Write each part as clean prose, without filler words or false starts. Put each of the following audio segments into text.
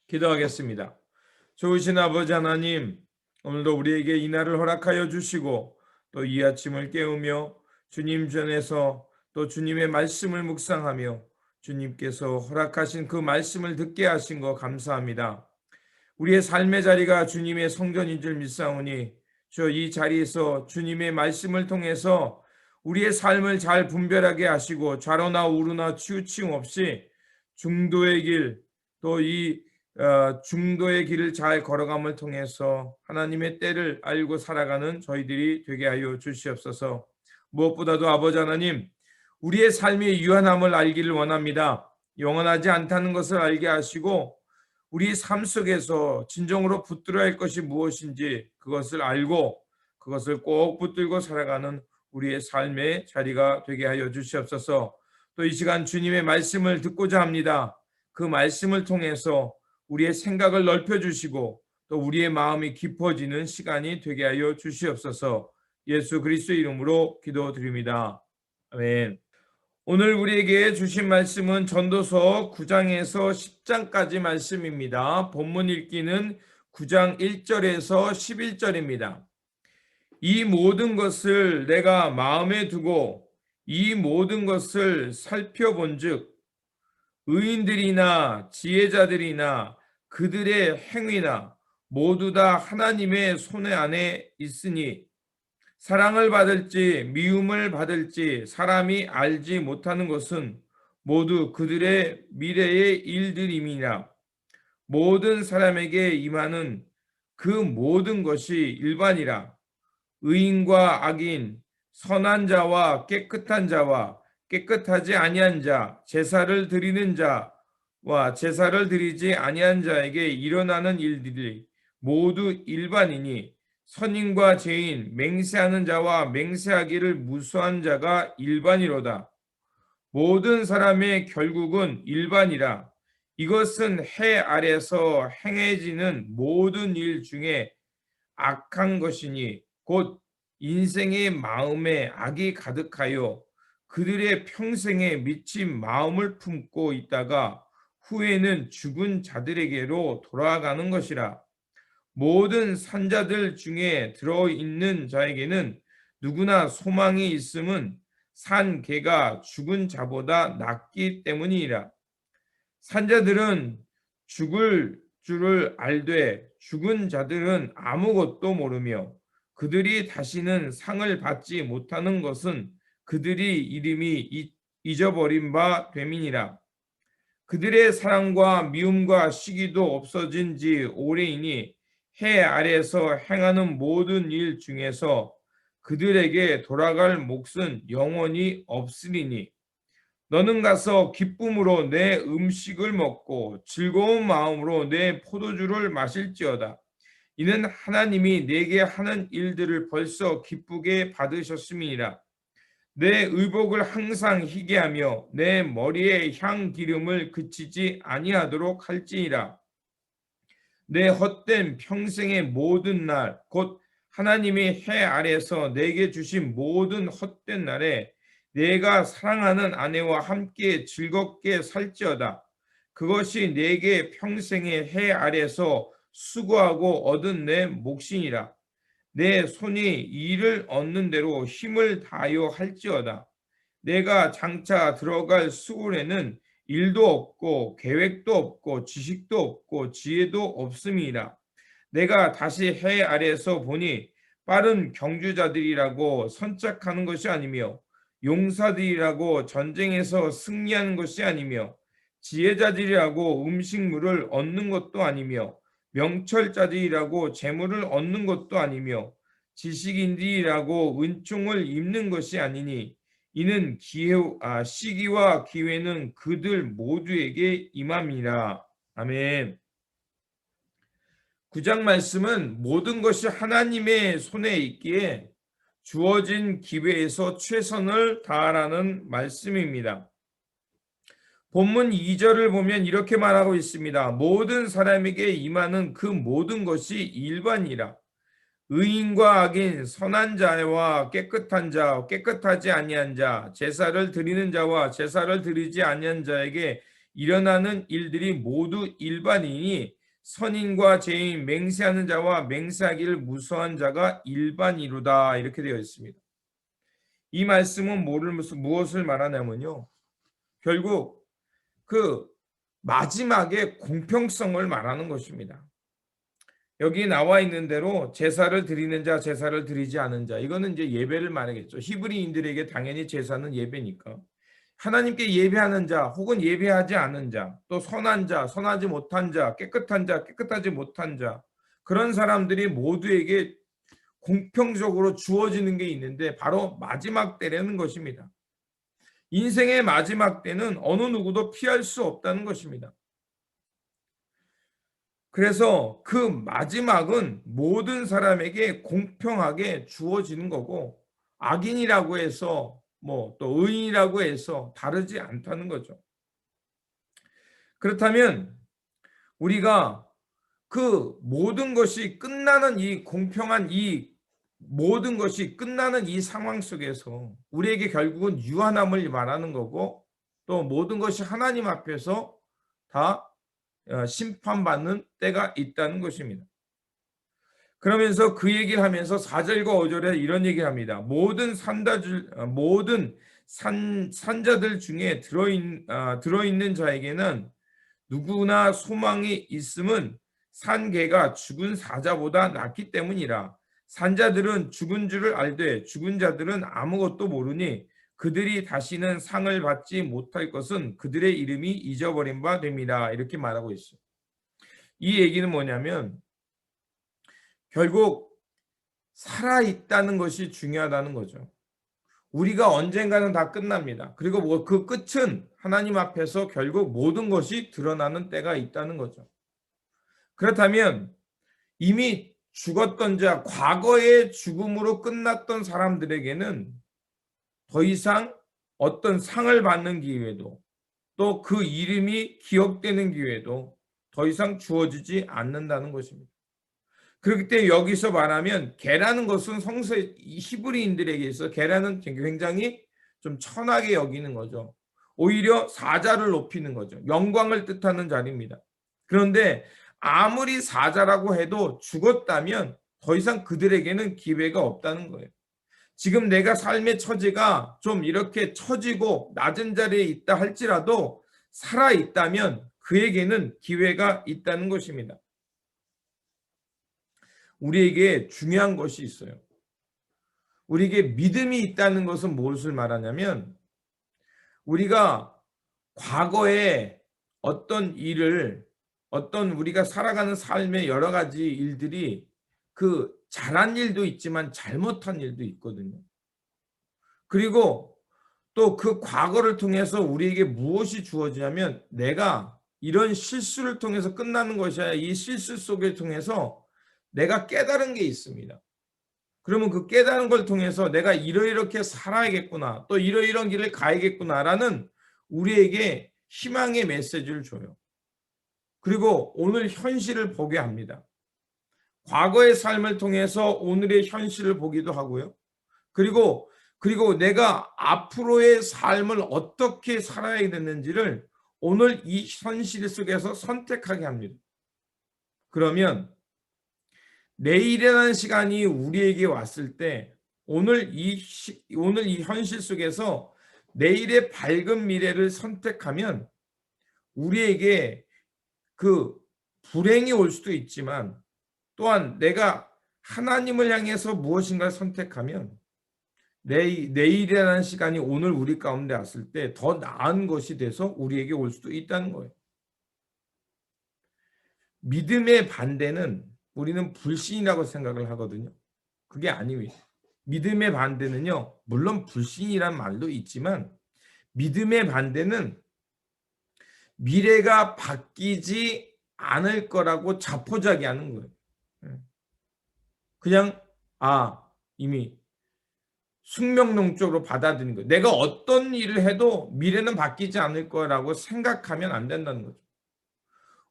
기도하겠습니다. 좋으신 아버지 하나님, 오늘도 우리에게 이 날을 허락하여 주시고 또 이 아침을 깨우며 주님 전에서 또 주님의 말씀을 묵상하며 주님께서 허락하신 그 말씀을 듣게 하신 거 감사합니다. 우리의 삶의 자리가 주님의 성전인 줄 믿사오니 저 이 자리에서 주님의 말씀을 통해서 우리의 삶을 잘 분별하게 하시고 좌로나 우로나 치우침 없이 중도의 길, 또 이 중도의 길을 잘 걸어감을 통해서 하나님의 때를 알고 살아가는 저희들이 되게 하여 주시옵소서. 무엇보다도 아버지 하나님, 우리의 삶의 유한함을 알기를 원합니다. 영원하지 않다는 것을 알게 하시고 우리 삶 속에서 진정으로 붙들어야 할 것이 무엇인지 그것을 알고 그것을 꼭 붙들고 살아가는 우리의 삶의 자리가 되게 하여 주시옵소서. 또 이 시간 주님의 말씀을 듣고자 합니다. 그 말씀을 통해서 우리의 생각을 넓혀주시고 또 우리의 마음이 깊어지는 시간이 되게 하여 주시옵소서. 예수 그리스도의 이름으로 기도드립니다. 아멘. 오늘 우리에게 주신 말씀은 전도서 9장에서 10장까지 말씀입니다. 본문 읽기는 9장 1절에서 11절입니다. 이 모든 것을 내가 마음에 두고 이 모든 것을 살펴본즉 의인들이나 지혜자들이나 그들의 행위나 모두 다 하나님의 손에 안에 있으니 사랑을 받을지 미움을 받을지 사람이 알지 못하는 것은 모두 그들의 미래의 일들임이라. 모든 사람에게 임하는 그 모든 것이 일반이라. 의인과 악인, 선한 자와 깨끗한 자와 깨끗하지 아니한 자, 제사를 드리는 자와 제사를 드리지 아니한 자에게 일어나는 일들이 모두 일반이니 선인과 죄인, 맹세하는 자와 맹세하기를 무수한 자가 일반이로다. 모든 사람의 결국은 일반이라. 이것은 해 아래서 행해지는 모든 일 중에 악한 것이니 곧 인생의 마음에 악이 가득하여 그들의 평생에 미친 마음을 품고 있다가 후에는 죽은 자들에게로 돌아가는 것이라. 모든 산자들 중에 들어있는 자에게는 누구나 소망이 있음은 산 개가 죽은 자보다 낫기 때문이라. 산자들은 죽을 줄을 알되 죽은 자들은 아무것도 모르며 그들이 다시는 상을 받지 못하는 것은 그들이 이름이 잊어버린 바 됨이니라. 그들의 사랑과 미움과 시기도 없어진 지 오래이니 해 아래서 행하는 모든 일 중에서 그들에게 돌아갈 몫은 영원히 없으리니 너는 가서 기쁨으로 내 음식을 먹고 즐거운 마음으로 내 포도주를 마실지어다. 이는 하나님이 내게 하는 일들을 벌써 기쁘게 받으셨음이니라. 내 의복을 항상 희게 하며 내 머리에 향 기름을 그치지 아니하도록 할지니라. 내 헛된 평생의 모든 날, 곧 하나님이 해 아래서 내게 주신 모든 헛된 날에 내가 사랑하는 아내와 함께 즐겁게 살지어다. 그것이 내게 평생의 해 아래서 수고하고 얻은 내 몫이니라. 내 손이 일을 얻는 대로 힘을 다하여 할지어다. 내가 장차 들어갈 수월에는 일도 없고 계획도 없고 지식도 없고 지혜도 없음이라. 내가 다시 해 아래서 보니 빠른 경주자들이라고 선착하는 것이 아니며 용사들이라고 전쟁에서 승리하는 것이 아니며 지혜자들이라고 음식물을 얻는 것도 아니며 명철자들이라고 재물을 얻는 것도 아니며 지식인들이라고 은총을 입는 것이 아니니 이는 시기와 기회는 그들 모두에게 임함이라. 아멘. 9장 말씀은 모든 것이 하나님의 손에 있기에 주어진 기회에서 최선을 다하라는 말씀입니다. 본문 2절을 보면 이렇게 말하고 있습니다. 모든 사람에게 임하는 그 모든 것이 일반이라. 의인과 악인, 선한 자와 깨끗한 자, 깨끗하지 아니한 자, 제사를 드리는 자와 제사를 드리지 아니한 자에게 일어나는 일들이 모두 일반이니 선인과 죄인, 맹세하는 자와 맹세하기를 무서워한 자가 일반이로다. 이렇게 되어 있습니다. 이 말씀은 무엇을 말하냐면요. 결국 그 마지막에 공평성을 말하는 것입니다. 여기 나와 있는 대로 제사를 드리는 자, 제사를 드리지 않은 자, 이거는 이제 예배를 말하겠죠. 히브리인들에게 당연히 제사는 예배니까. 하나님께 예배하는 자, 혹은 예배하지 않은 자, 또 선한 자, 선하지 못한 자, 깨끗한 자, 깨끗하지 못한 자, 그런 사람들이 모두에게 공평적으로 주어지는 게 있는데 바로 마지막 때라는 것입니다. 인생의 마지막 때는 어느 누구도 피할 수 없다는 것입니다. 그래서 그 마지막은 모든 사람에게 공평하게 주어지는 거고, 악인이라고 해서 또 의인이라고 해서 다르지 않다는 거죠. 그렇다면 우리가 그 모든 것이 끝나는 이 공평한 이 모든 것이 끝나는 이 상황 속에서 우리에게 결국은 유한함을 말하는 거고, 또 모든 것이 하나님 앞에서 다 심판받는 때가 있다는 것입니다. 그러면서 그 얘기를 하면서 4절과 5절에 이런 얘기를 합니다. 모든 산자들 중에 들어있는 자에게는 누구나 소망이 있음은 산 개가 죽은 사자보다 낫기 때문이라. 산자들은 죽은 줄을 알되 죽은 자들은 아무것도 모르니 그들이 다시는 상을 받지 못할 것은 그들의 이름이 잊어버린 바 됩니다. 이렇게 말하고 있어요. 이 얘기는 뭐냐면 결국 살아있다는 것이 중요하다는 거죠. 우리가 언젠가는 다 끝납니다. 그리고 그 끝은 하나님 앞에서 결국 모든 것이 드러나는 때가 있다는 거죠. 그렇다면 이미 죽었던 자, 과거의 죽음으로 끝났던 사람들에게는 더 이상 어떤 상을 받는 기회도, 또 그 이름이 기억되는 기회도 더 이상 주어지지 않는다는 것입니다. 그렇기 때문에 여기서 말하면 개라는 것은 히브리인들에게 있어 개라는 굉장히 좀 천하게 여기는 거죠. 오히려 사자를 높이는 거죠. 영광을 뜻하는 자리입니다. 그런데 아무리 사자라고 해도 죽었다면 더 이상 그들에게는 기회가 없다는 거예요. 지금 내가 삶의 처지가 좀 이렇게 처지고 낮은 자리에 있다 할지라도 살아 있다면 그에게는 기회가 있다는 것입니다. 우리에게 중요한 것이 있어요. 우리에게 믿음이 있다는 것은 무엇을 말하냐면 우리가 과거에 어떤 우리가 살아가는 삶의 여러 가지 일들이 그 잘한 일도 있지만 잘못한 일도 있거든요. 그리고 또 그 과거를 통해서 우리에게 무엇이 주어지냐면 내가 이런 실수를 통해서 끝나는 것이 아니라 이 실수 속에 통해서 내가 깨달은 게 있습니다. 그러면 그 깨달은 걸 통해서 내가 이렇게 살아야겠구나, 또 이런 길을 가야겠구나라는 우리에게 희망의 메시지를 줘요. 그리고 오늘 현실을 보게 합니다. 과거의 삶을 통해서 오늘의 현실을 보기도 하고요. 그리고 내가 앞으로의 삶을 어떻게 살아야 되는지를 오늘 이 현실 속에서 선택하게 합니다. 그러면 내일이라는 시간이 우리에게 왔을 때 오늘 이 현실 속에서 내일의 밝은 미래를 선택하면 우리에게 그 불행이 올 수도 있지만 또한 내가 하나님을 향해서 무엇인가를 선택하면 내일이라는 시간이 오늘 우리 가운데 왔을 때 더 나은 것이 돼서 우리에게 올 수도 있다는 거예요. 믿음의 반대는 우리는 불신이라고 생각을 하거든요. 그게 아닙니다. 믿음의 반대는요, 물론 불신이란 말도 있지만 믿음의 반대는 미래가 바뀌지 않을 거라고 자포자기하는 거예요. 그냥 이미 숙명론적으로 받아들이는 거예요. 내가 어떤 일을 해도 미래는 바뀌지 않을 거라고 생각하면 안 된다는 거죠.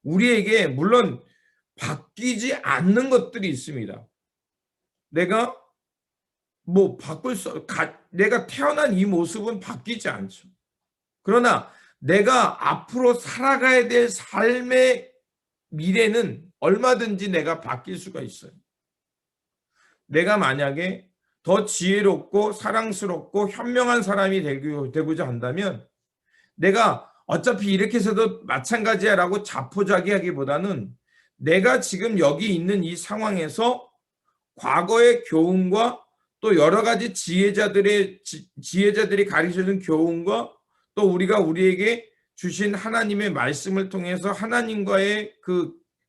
우리에게 물론 바뀌지 않는 것들이 있습니다. 내가 내가 태어난 이 모습은 바뀌지 않죠. 그러나 내가 앞으로 살아가야 될 삶의 미래는 얼마든지 내가 바뀔 수가 있어요. 내가 만약에 더 지혜롭고 사랑스럽고 현명한 사람이 되고자 한다면 내가 어차피 이렇게 해서도 마찬가지야 라고 자포자기하기보다는 내가 지금 여기 있는 이 상황에서 과거의 교훈과 또 여러 가지 지혜자들이 가르쳐준 교훈과 또 우리가 우리에게 주신 하나님의 말씀을 통해서 하나님과의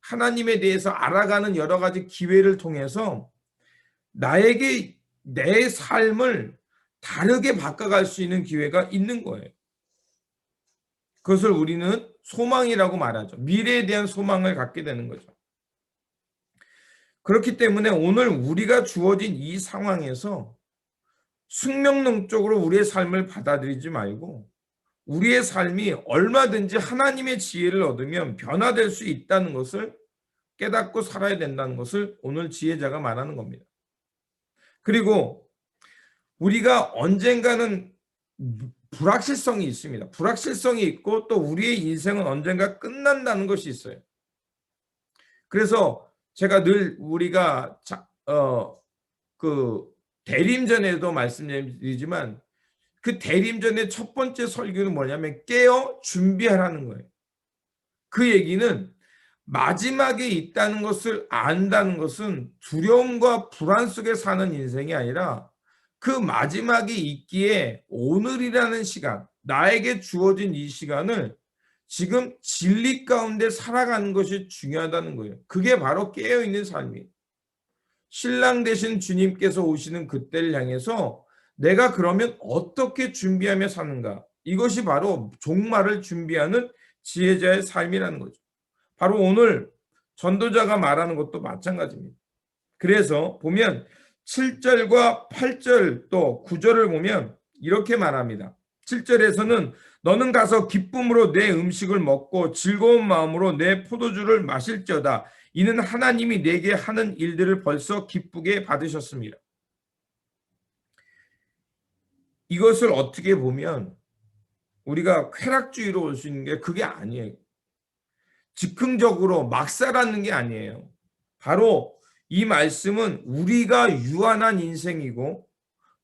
하나님에 대해서 알아가는 여러 가지 기회를 통해서 나에게 내 삶을 다르게 바꿔갈 수 있는 기회가 있는 거예요. 그것을 우리는 소망이라고 말하죠. 미래에 대한 소망을 갖게 되는 거죠. 그렇기 때문에 오늘 우리가 주어진 이 상황에서 숙명론적으로 우리의 삶을 받아들이지 말고 우리의 삶이 얼마든지 하나님의 지혜를 얻으면 변화될 수 있다는 것을 깨닫고 살아야 된다는 것을 오늘 지혜자가 말하는 겁니다. 그리고 우리가 언젠가는 불확실성이 있습니다. 불확실성이 있고 또 우리의 인생은 언젠가 끝난다는 것이 있어요. 그래서 제가 늘 우리가 대림전에도 말씀드리지만 그 대림전의 첫 번째 설교는 뭐냐면 깨어 준비하라는 거예요. 그 얘기는 마지막에 있다는 것을 안다는 것은 두려움과 불안 속에 사는 인생이 아니라 그 마지막에 있기에 오늘이라는 시간, 나에게 주어진 이 시간을 지금 진리 가운데 살아가는 것이 중요하다는 거예요. 그게 바로 깨어있는 삶이에요. 신랑 되신 주님께서 오시는 그때를 향해서 내가 그러면 어떻게 준비하며 사는가? 이것이 바로 종말을 준비하는 지혜자의 삶이라는 거죠. 바로 오늘 전도자가 말하는 것도 마찬가지입니다. 그래서 보면 7절과 8절 또 9절을 보면 이렇게 말합니다. 7절에서는 너는 가서 기쁨으로 내 음식을 먹고 즐거운 마음으로 내 포도주를 마실지어다. 이는 하나님이 내게 하는 일들을 벌써 기쁘게 받으셨습니다. 이것을 어떻게 보면 우리가 쾌락주의로 올 수 있는 게 그게 아니에요. 즉흥적으로 막 살아는 게 아니에요. 바로 이 말씀은 우리가 유한한 인생이고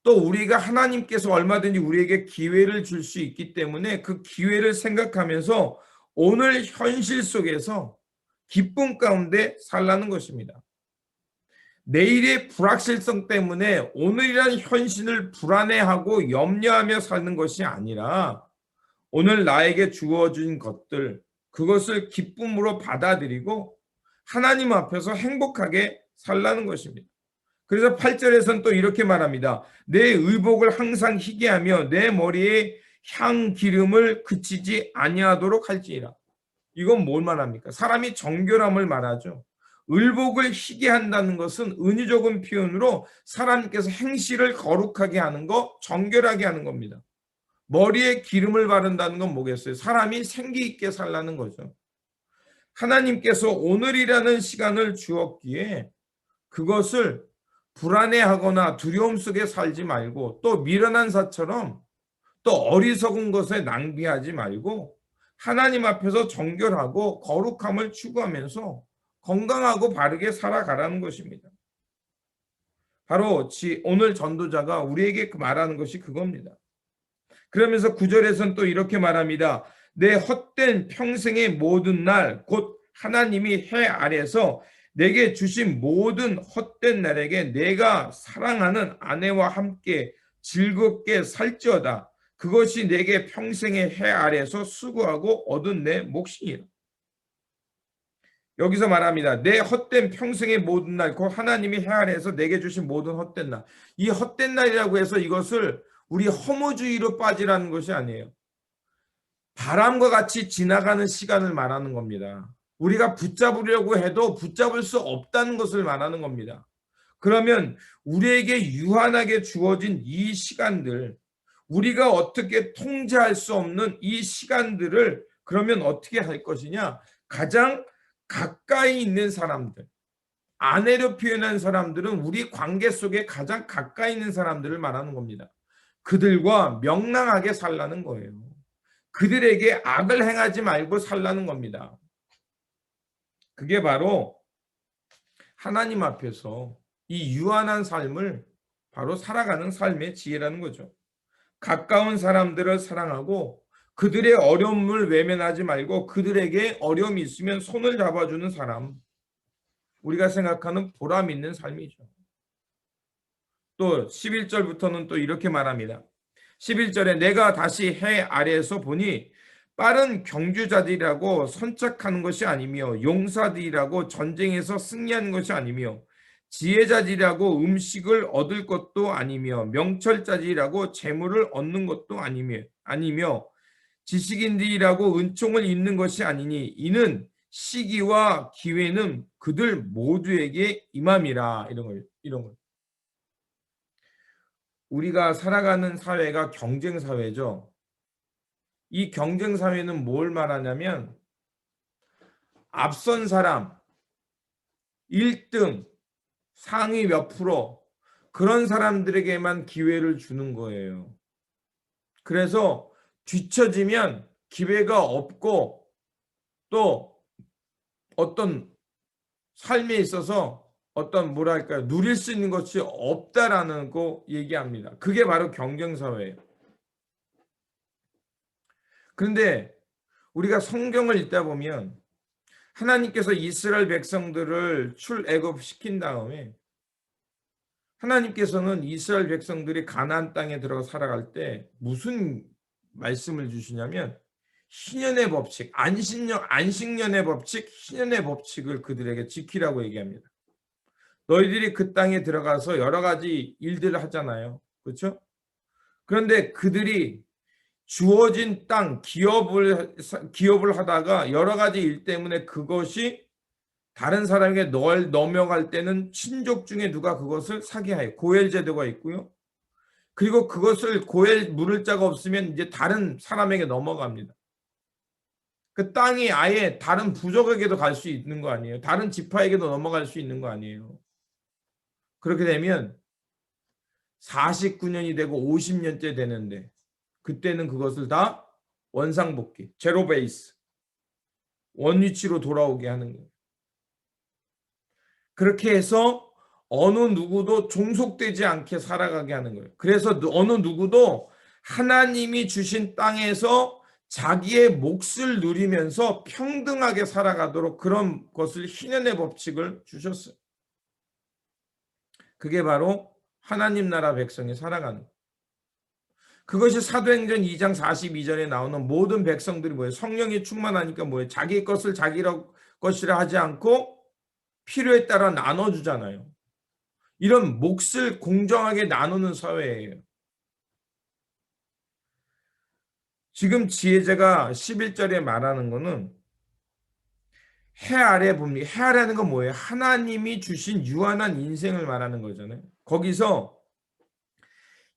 또 우리가 하나님께서 얼마든지 우리에게 기회를 줄 수 있기 때문에 그 기회를 생각하면서 오늘 현실 속에서 기쁨 가운데 살라는 것입니다. 내일의 불확실성 때문에 오늘이라는 현실을 불안해하고 염려하며 사는 것이 아니라 오늘 나에게 주어진 것들, 그것을 기쁨으로 받아들이고 하나님 앞에서 행복하게 살라는 것입니다. 그래서 8절에서는 또 이렇게 말합니다. 내 의복을 항상 희게 하며 내 머리에 향 기름을 그치지 아니하도록 할지니라. 이건 뭘 말합니까? 사람이 정결함을 말하죠. 의복을 희게 한다는 것은 은유적인 표현으로 사람께서 행실을 거룩하게 하는 거, 정결하게 하는 겁니다. 머리에 기름을 바른다는 건 뭐겠어요? 사람이 생기 있게 살라는 거죠. 하나님께서 오늘이라는 시간을 주었기에 그것을 불안해하거나 두려움 속에 살지 말고 또 미련한 사처럼 또 어리석은 것에 낭비하지 말고 하나님 앞에서 정결하고 거룩함을 추구하면서 건강하고 바르게 살아가라는 것입니다. 바로 오늘 전도자가 우리에게 말하는 것이 그겁니다. 그러면서 9절에서는 또 이렇게 말합니다. 내 헛된 평생의 모든 날 곧 하나님이 해 아래서 내게 주신 모든 헛된 날에게 내가 사랑하는 아내와 함께 즐겁게 살지어다. 그것이 내게 평생의 해 아래서 수고하고 얻은 내 몫이니라. 여기서 말합니다. 내 헛된 평생의 모든 날, 곧 하나님이 해 아래에서 내게 주신 모든 헛된 날. 이 헛된 날이라고 해서 이것을 우리 허무주의로 빠지라는 것이 아니에요. 바람과 같이 지나가는 시간을 말하는 겁니다. 우리가 붙잡으려고 해도 붙잡을 수 없다는 것을 말하는 겁니다. 그러면 우리에게 유한하게 주어진 이 시간들, 우리가 어떻게 통제할 수 없는 이 시간들을 그러면 어떻게 할 것이냐? 가장 가까이 있는 사람들, 아내로 표현한 사람들은 우리 관계 속에 가장 가까이 있는 사람들을 말하는 겁니다. 그들과 명랑하게 살라는 거예요. 그들에게 악을 행하지 말고 살라는 겁니다. 그게 바로 하나님 앞에서 이 유한한 삶을 바로 살아가는 삶의 지혜라는 거죠. 가까운 사람들을 사랑하고 그들의 어려움을 외면하지 말고 그들에게 어려움이 있으면 손을 잡아주는 사람, 우리가 생각하는 보람 있는 삶이죠. 또 11절부터는 또 이렇게 말합니다. 11절에 내가 다시 해 아래에서 보니 빠른 경주자들이라고 선착하는 것이 아니며 용사들이라고 전쟁에서 승리하는 것이 아니며 지혜자들이라고 음식을 얻을 것도 아니며 명철자들이라고 재물을 얻는 것도 아니며 지식인들이라고 은총을 입는 것이 아니니 이는 시기와 기회는 그들 모두에게 임함이라. 이런 거. 우리가 살아가는 사회가 경쟁 사회죠. 이 경쟁 사회는 뭘 말하냐면 앞선 사람 1등 상위 몇 프로 그런 사람들에게만 기회를 주는 거예요. 그래서 뒤처지면 기회가 없고 또 어떤 삶에 있어서 어떤 뭐랄까요, 누릴 수 있는 것이 없다라는 거 얘기합니다. 그게 바로 경쟁사회예요. 그런데 우리가 성경을 읽다 보면 하나님께서 이스라엘 백성들을 출애굽시킨 다음에 하나님께서는 이스라엘 백성들이 가나안 땅에 들어가 살아갈 때 무슨 말씀을 주시냐면 희년의 법칙, 안식년의 법칙, 희년의 법칙을 그들에게 지키라고 얘기합니다. 너희들이 그 땅에 들어가서 여러 가지 일들을 하잖아요. 그렇죠? 그런데 그들이 주어진 땅, 기업을 하다가 여러 가지 일 때문에 그것이 다른 사람에게 넘어갈 때는 친족 중에 누가 그것을 사기하여 고엘 제도가 있고요. 그리고 그것을 고엘 물을 자가 없으면 이제 다른 사람에게 넘어갑니다. 그 땅이 아예 다른 부족에게도 갈 수 있는 거 아니에요. 다른 지파에게도 넘어갈 수 있는 거 아니에요. 그렇게 되면 49년이 되고 50년째 되는데 그때는 그것을 다 원상복귀, 제로 베이스, 원위치로 돌아오게 하는 거예요. 그렇게 해서 어느 누구도 종속되지 않게 살아가게 하는 거예요. 그래서 어느 누구도 하나님이 주신 땅에서 자기의 몫을 누리면서 평등하게 살아가도록 그런 것을 희년의 법칙을 주셨어요. 그게 바로 하나님 나라 백성이 살아가는 거예요. 그것이 사도행전 2장 42절에 나오는 모든 백성들이 뭐예요? 성령이 충만하니까 뭐예요? 자기 것을 자기 것이라 하지 않고 필요에 따라 나눠주잖아요. 이런 몫을 공정하게 나누는 사회예요. 지금 지혜자가 11절에 말하는 거는 해 아래 봅니다. 해 아래는 건 뭐예요? 하나님이 주신 유한한 인생을 말하는 거잖아요. 거기서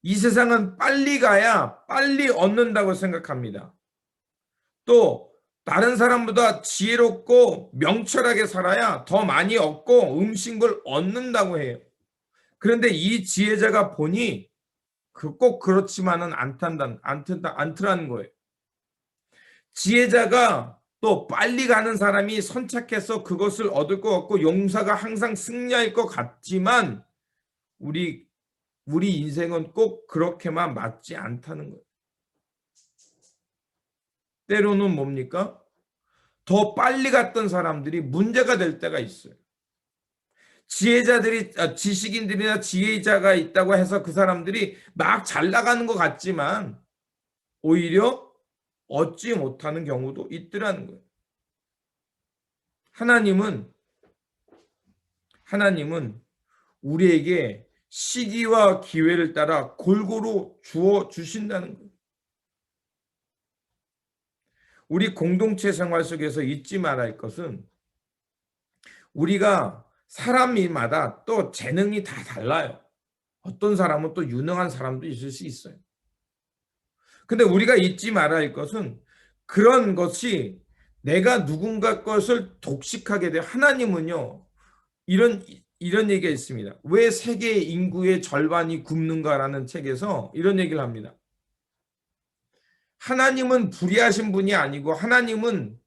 이 세상은 빨리 가야 빨리 얻는다고 생각합니다. 또 다른 사람보다 지혜롭고 명철하게 살아야 더 많이 얻고 음식을 얻는다고 해요. 그런데 이 지혜자가 보니 꼭 그렇지만은 않더라는 거예요. 지혜자가 또 빨리 가는 사람이 선착해서 그것을 얻을 것 같고 용사가 항상 승리할 것 같지만 우리 인생은 꼭 그렇게만 맞지 않다는 거예요. 때로는 뭡니까? 더 빨리 갔던 사람들이 문제가 될 때가 있어요. 지식인들이나 지혜자가 있다고 해서 그 사람들이 막 잘 나가는 것 같지만 오히려 얻지 못하는 경우도 있더라는 거예요. 하나님은 우리에게 시기와 기회를 따라 골고루 주어 주신다는 거예요. 우리 공동체 생활 속에서 잊지 말아야 할 것은 우리가 사람마다 또 재능이 다 달라요. 어떤 사람은 또 유능한 사람도 있을 수 있어요. 근데 우리가 잊지 말아야 할 것은 그런 것이 내가 누군가 것을 독식하게 돼. 하나님은요, 이런 얘기가 있습니다. 왜 세계 인구의 절반이 굶는가라는 책에서 이런 얘기를 합니다. 하나님은 불의하신 분이 아니고 하나님은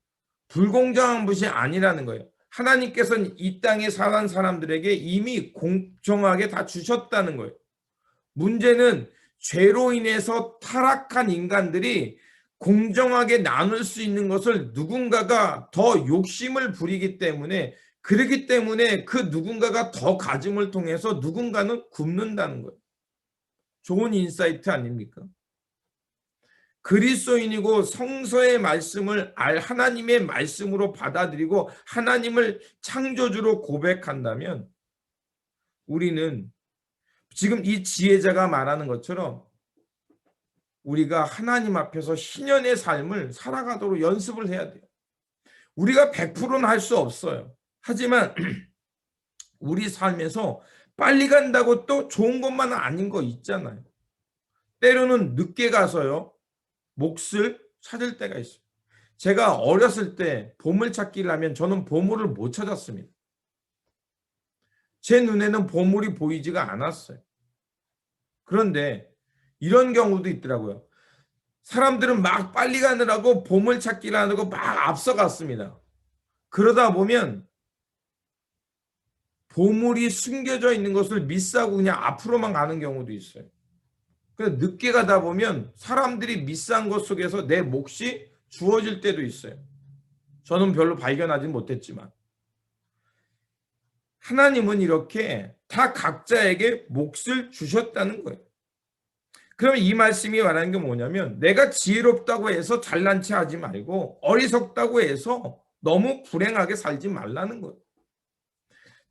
불공정한 분이 아니라는 거예요. 하나님께서는 이 땅에 사는 사람들에게 이미 공정하게 다 주셨다는 거예요. 문제는 죄로 인해서 타락한 인간들이 공정하게 나눌 수 있는 것을 누군가가 더 욕심을 부리기 때문에, 그렇기 때문에 그 누군가가 더 가짐을 통해서 누군가는 굶는다는 거예요. 좋은 인사이트 아닙니까? 그리스도인이고 성서의 말씀을 하나님의 말씀으로 받아들이고 하나님을 창조주로 고백한다면 우리는 지금 이 지혜자가 말하는 것처럼 우리가 하나님 앞에서 신년의 삶을 살아가도록 연습을 해야 돼요. 우리가 100%는 할 수 없어요. 하지만 우리 삶에서 빨리 간다고 또 좋은 것만은 아닌 거 있잖아요. 때로는 늦게 가서요, 몫을 찾을 때가 있어요. 제가 어렸을 때 보물찾기를 하면 저는 보물을 못 찾았습니다. 제 눈에는 보물이 보이지가 않았어요. 그런데 이런 경우도 있더라고요. 사람들은 막 빨리 가느라고 보물찾기를 하고 막 앞서갔습니다. 그러다 보면 보물이 숨겨져 있는 것을 미스하고 그냥 앞으로만 가는 경우도 있어요. 그래서 늦게 가다 보면 사람들이 미스한 것 속에서 내 몫이 주어질 때도 있어요. 저는 별로 발견하지 못했지만 하나님은 이렇게 다 각자에게 몫을 주셨다는 거예요. 그러면 이 말씀이 말하는 게 뭐냐면 내가 지혜롭다고 해서 잘난 체 하지 말고 어리석다고 해서 너무 불행하게 살지 말라는 거예요.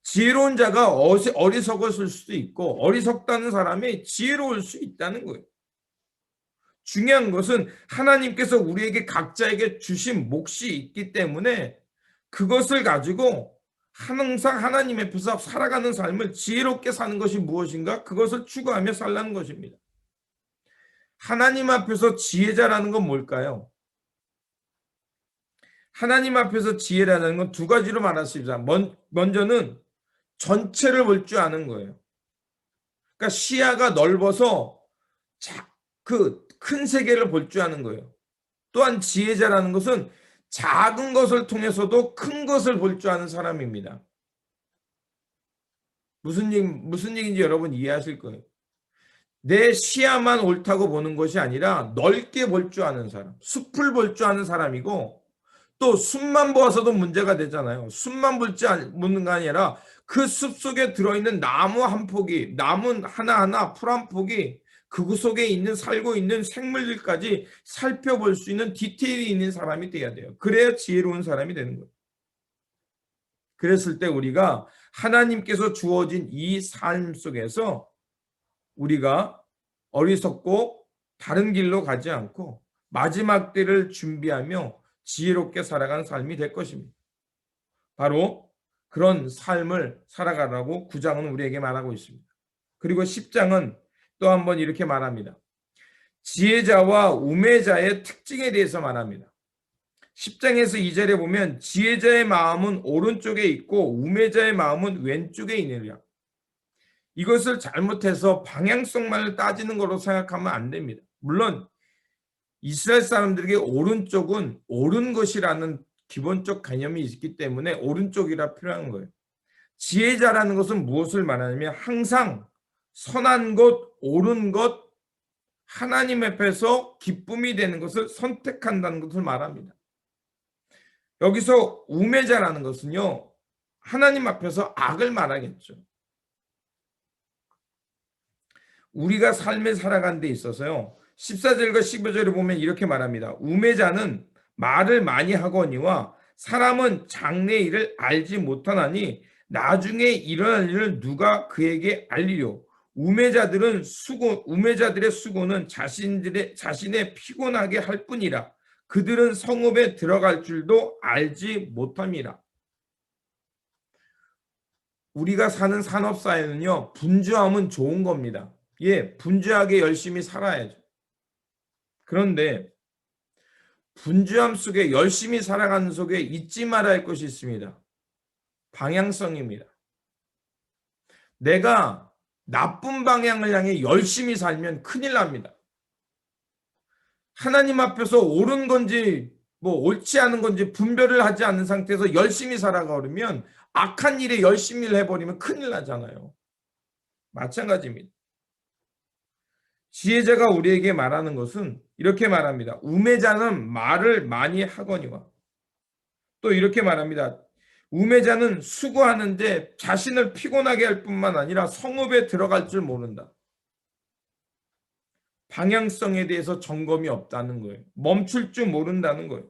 지혜로운 자가 어리석었을 수도 있고 어리석다는 사람이 지혜로울 수 있다는 거예요. 중요한 것은 하나님께서 우리에게 각자에게 주신 몫이 있기 때문에 그것을 가지고 항상 하나님 앞에서 살아가는 삶을 지혜롭게 사는 것이 무엇인가? 그것을 추구하며 살라는 것입니다. 하나님 앞에서 지혜자라는 건 뭘까요? 하나님 앞에서 지혜라는 건 두 가지로 말할 수 있습니다. 먼저는 전체를 볼 줄 아는 거예요. 그러니까 시야가 넓어서 그 큰 세계를 볼 줄 아는 거예요. 또한 지혜자라는 것은 작은 것을 통해서도 큰 것을 볼 줄 아는 사람입니다. 무슨 얘기인지 여러분 이해하실 거예요. 내 시야만 옳다고 보는 것이 아니라 넓게 볼 줄 아는 사람, 숲을 볼 줄 아는 사람이고, 또 숲만 보아서도 문제가 되잖아요. 숲만 보는 게 아니라 그 숲 속에 들어있는 나무 한 폭이, 나무 하나하나, 풀 한 폭이 그 속에 살고 있는 생물들까지 살펴볼 수 있는 디테일이 있는 사람이 돼야 돼요. 그래야 지혜로운 사람이 되는 거예요. 그랬을 때 우리가 하나님께서 주어진 이 삶 속에서 우리가 어리석고 다른 길로 가지 않고 마지막 때를 준비하며 지혜롭게 살아가는 삶이 될 것입니다. 바로 그런 삶을 살아가라고 9장은 우리에게 말하고 있습니다. 그리고 10장은 또 한 번 이렇게 말합니다. 지혜자와 우매자의 특징에 대해서 말합니다. 10장에서 2절에 보면 지혜자의 마음은 오른쪽에 있고 우매자의 마음은 왼쪽에 있느니라. 이것을 잘못해서 방향성만을 따지는 걸로 생각하면 안 됩니다. 물론 이스라엘 사람들에게 오른쪽은 옳은 것이라는 기본적 개념이 있기 때문에 오른쪽이라 필요한 거예요. 지혜자라는 것은 무엇을 말하냐면 항상 선한 것, 옳은 것, 하나님 앞에서 기쁨이 되는 것을 선택한다는 것을 말합니다. 여기서 우매자라는 것은요, 하나님 앞에서 악을 말하겠죠. 우리가 삶을 살아가는 데 있어서요, 14절과 15절을 보면 이렇게 말합니다. 우매자는 말을 많이 하거니와 사람은 장래일을 알지 못하나니 나중에 일어날 일을 누가 그에게 알리려. 우매자들의 수고는 자신의 피곤하게 할 뿐이라. 그들은 성읍에 들어갈 줄도 알지 못함이라. 우리가 사는 산업사회는요, 분주함은 좋은 겁니다. 예, 분주하게 열심히 살아야죠. 그런데 분주함 속에 열심히 살아가는 속에 잊지 말아야 할 것이 있습니다. 방향성입니다. 내가 나쁜 방향을 향해 열심히 살면 큰일 납니다. 하나님 앞에서 옳은 건지 뭐 옳지 않은 건지 분별을 하지 않는 상태에서 열심히 살아가려면 악한 일에 열심히 해버리면 큰일 나잖아요. 마찬가지입니다. 지혜자가 우리에게 말하는 것은 이렇게 말합니다. 우매자는 말을 많이 하거니와, 또 이렇게 말합니다. 우매자는 수고하는데 자신을 피곤하게 할 뿐만 아니라 성읍에 들어갈 줄 모른다. 방향성에 대해서 점검이 없다는 거예요. 멈출 줄 모른다는 거예요.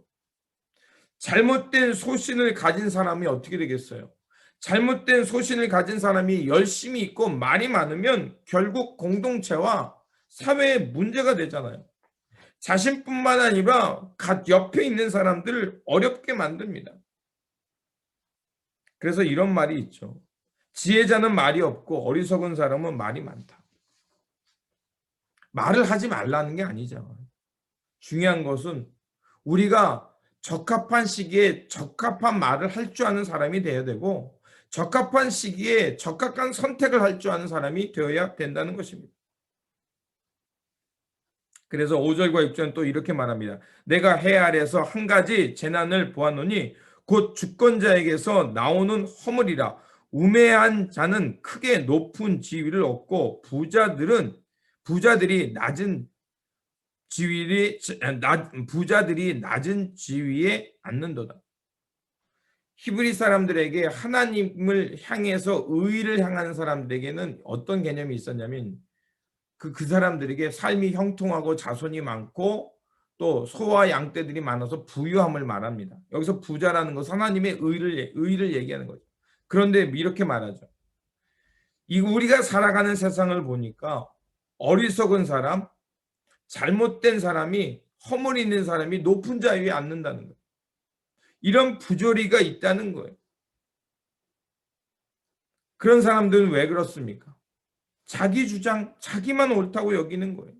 잘못된 소신을 가진 사람이 어떻게 되겠어요? 잘못된 소신을 가진 사람이 열심히 있고 말이 많으면 결국 공동체와 사회에 문제가 되잖아요. 자신뿐만 아니라 옆에 있는 사람들을 어렵게 만듭니다. 그래서 이런 말이 있죠. 지혜자는 말이 없고 어리석은 사람은 말이 많다. 말을 하지 말라는 게 아니죠. 중요한 것은 우리가 적합한 시기에 적합한 말을 할 줄 아는 사람이 되어야 되고, 적합한 시기에 적합한 선택을 할 줄 아는 사람이 되어야 된다는 것입니다. 그래서 5절과 6절은 또 이렇게 말합니다. 내가 해 아래서 한 가지 재난을 보았노니 곧 주권자에게서 나오는 허물이라. 우매한 자는 크게 높은 지위를 얻고 부자들이 낮은 지위에 앉는도다. 히브리 사람들에게 하나님을 향해서 의를 향하는 사람들에게는 어떤 개념이 있었냐면 그 사람들에게 삶이 형통하고 자손이 많고 또 소와 양떼들이 많아서 부유함을 말합니다. 여기서 부자라는 것은 하나님의 의를 얘기하는 거죠. 그런데 이렇게 말하죠. 우리가 살아가는 세상을 보니까 어리석은 사람, 잘못된 사람이, 허물 있는 사람이 높은 자리에 앉는다는 거예요. 이런 부조리가 있다는 거예요. 그런 사람들은 왜 그렇습니까? 자기 주장, 자기만 옳다고 여기는 거예요.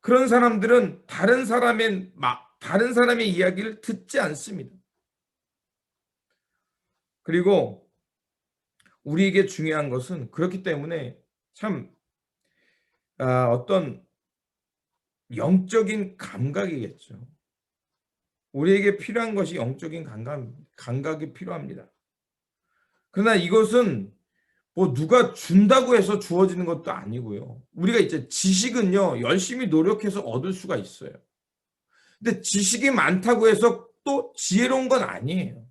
그런 사람들은 다른 사람의 이야기를 듣지 않습니다. 그리고 우리에게 중요한 것은 그렇기 때문에 참 어떤 영적인 감각이겠죠. 우리에게 필요한 것이 영적인 감각이 필요합니다. 그러나 이것은 뭐 누가 준다고 해서 주어지는 것도 아니고요. 우리가 이제 지식은요, 열심히 노력해서 얻을 수가 있어요. 근데 지식이 많다고 해서 또 지혜로운 건 아니에요.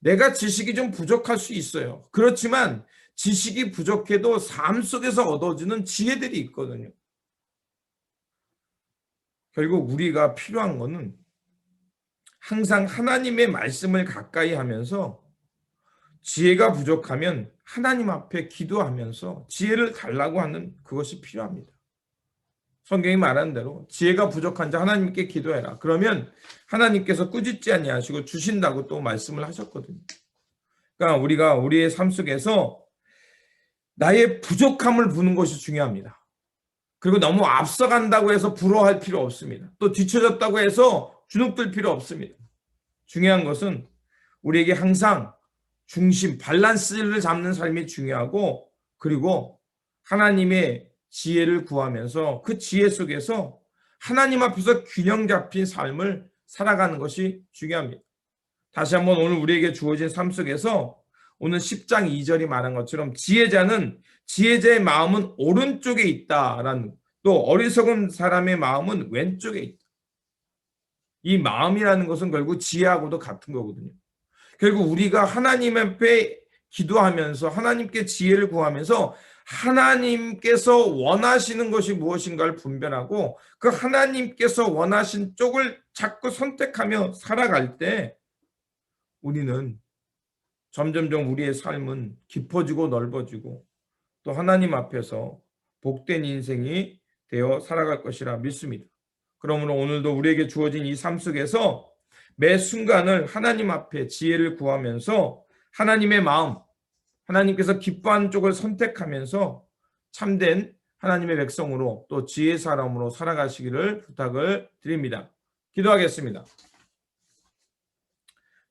내가 지식이 좀 부족할 수 있어요. 그렇지만 지식이 부족해도 삶 속에서 얻어지는 지혜들이 있거든요. 결국 우리가 필요한 거는 항상 하나님의 말씀을 가까이 하면서 지혜가 부족하면 하나님 앞에 기도하면서 지혜를 달라고 하는 그것이 필요합니다. 성경이 말하는 대로 지혜가 부족한 자 하나님께 기도해라. 그러면 하나님께서 꾸짖지 아니하시고 주신다고 또 말씀을 하셨거든요. 그러니까 우리가 우리의 삶 속에서 나의 부족함을 보는 것이 중요합니다. 그리고 너무 앞서간다고 해서 부러워할 필요 없습니다. 또 뒤처졌다고 해서 주눅들 필요 없습니다. 중요한 것은 우리에게 항상 밸런스를 잡는 삶이 중요하고, 그리고 하나님의 지혜를 구하면서 그 지혜 속에서 하나님 앞에서 균형 잡힌 삶을 살아가는 것이 중요합니다. 다시 한번 오늘 우리에게 주어진 삶 속에서 오늘 10장 2절이 말한 것처럼 지혜자의 마음은 오른쪽에 있다라는, 또 어리석은 사람의 마음은 왼쪽에 있다. 이 마음이라는 것은 결국 지혜하고도 같은 거거든요. 결국 우리가 하나님 앞에 기도하면서 하나님께 지혜를 구하면서 하나님께서 원하시는 것이 무엇인가를 분별하고 그 하나님께서 원하신 쪽을 자꾸 선택하며 살아갈 때 우리는 점점점 우리의 삶은 깊어지고 넓어지고 또 하나님 앞에서 복된 인생이 되어 살아갈 것이라 믿습니다. 그러므로 오늘도 우리에게 주어진 이 삶 속에서 매 순간을 하나님 앞에 지혜를 구하면서 하나님의 마음, 하나님께서 기뻐하는 쪽을 선택하면서 참된 하나님의 백성으로 또 지혜의 사람으로 살아가시기를 부탁을 드립니다. 기도하겠습니다.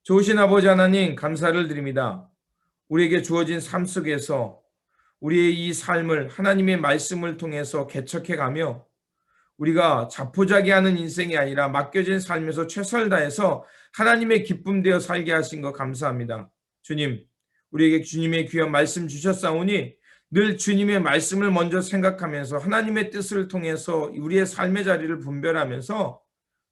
좋으신 아버지 하나님, 감사를 드립니다. 우리에게 주어진 삶 속에서 우리의 이 삶을 하나님의 말씀을 통해서 개척해가며 우리가 자포자기하는 인생이 아니라 맡겨진 삶에서 최선을 다해서 하나님의 기쁨 되어 살게 하신 것 감사합니다. 주님, 우리에게 주님의 귀한 말씀 주셨사오니 늘 주님의 말씀을 먼저 생각하면서 하나님의 뜻을 통해서 우리의 삶의 자리를 분별하면서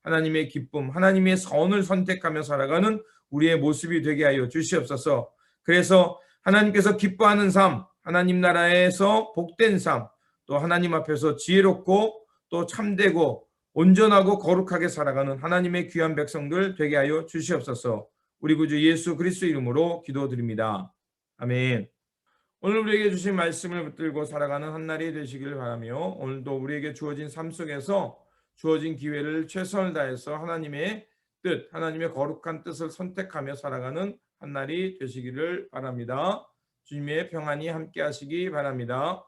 하나님의 기쁨, 하나님의 선을 선택하며 살아가는 우리의 모습이 되게 하여 주시옵소서. 그래서 하나님께서 기뻐하는 삶, 하나님 나라에서 복된 삶, 또 하나님 앞에서 지혜롭고 또 참되고 온전하고 거룩하게 살아가는 하나님의 귀한 백성들 되게 하여 주시옵소서. 우리 구주 예수 그리스도 이름으로 기도드립니다. 아멘. 오늘 우리에게 주신 말씀을 붙들고 살아가는 한 날이 되시길 바라며, 오늘도 우리에게 주어진 삶 속에서 주어진 기회를 최선을 다해서 하나님의 뜻, 하나님의 거룩한 뜻을 선택하며 살아가는 한 날이 되시기를 바랍니다. 주님의 평안이 함께 하시기 바랍니다.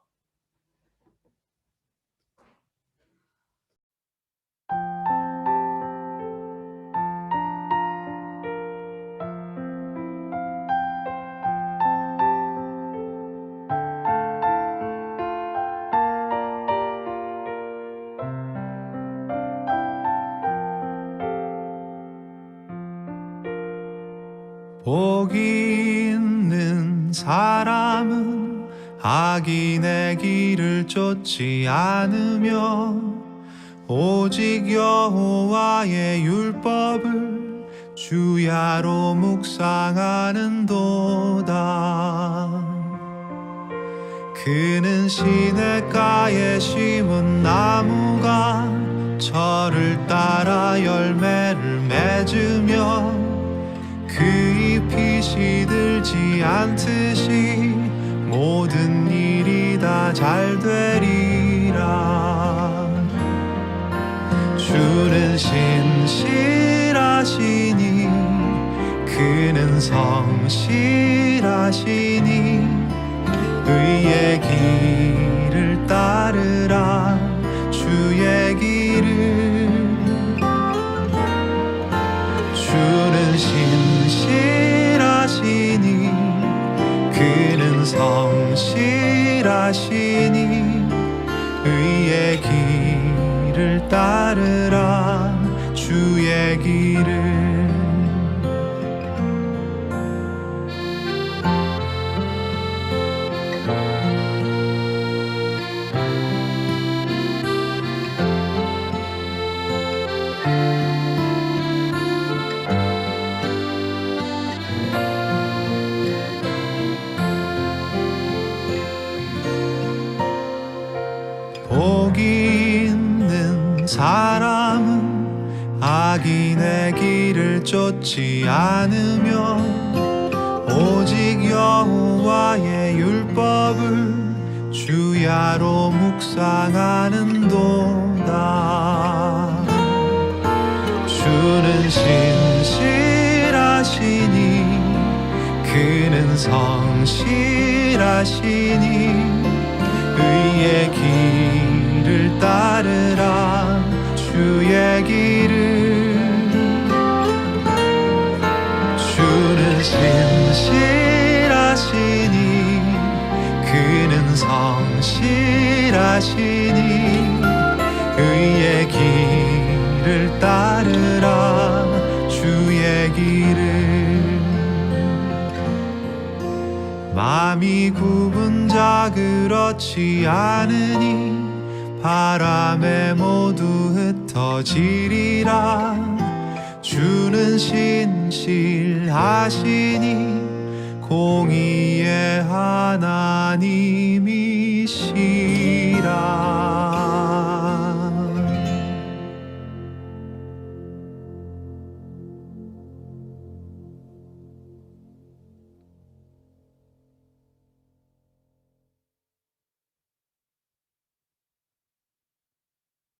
복이 있는 사람은 악인의 길을 쫓지 않으며 오직 여호와의 율법을 주야로 묵상하는도다. 그는 시냇가에 심은 나무가 철을 따라 열매를 맺으며 그 잎이 시들지 않듯이 모든 일이 다 잘 되리라. 주는 신실하시니 그는 성실하시니 의의 길을 따르라. 주의 길을 주는 신실하시니 그는 성실하시니 의의 길을 따르라. 주의 길을 복이 있는 사람은 악인의 길을 쫓지 않으며 오직 여호와의 율법을 주야로 묵상하는도다. 주는 신실하시니 그는 성실하시니 의의 길을 따르라. 주의 길을 주는 신실하시니 그는 성실하시니 의의 길을 따르라. 주의 길을 마음이 굽은 자 그렇지 않으니 바람에 모두 흩어지리라. 주는 신실하시니 공의의 하나님이시라.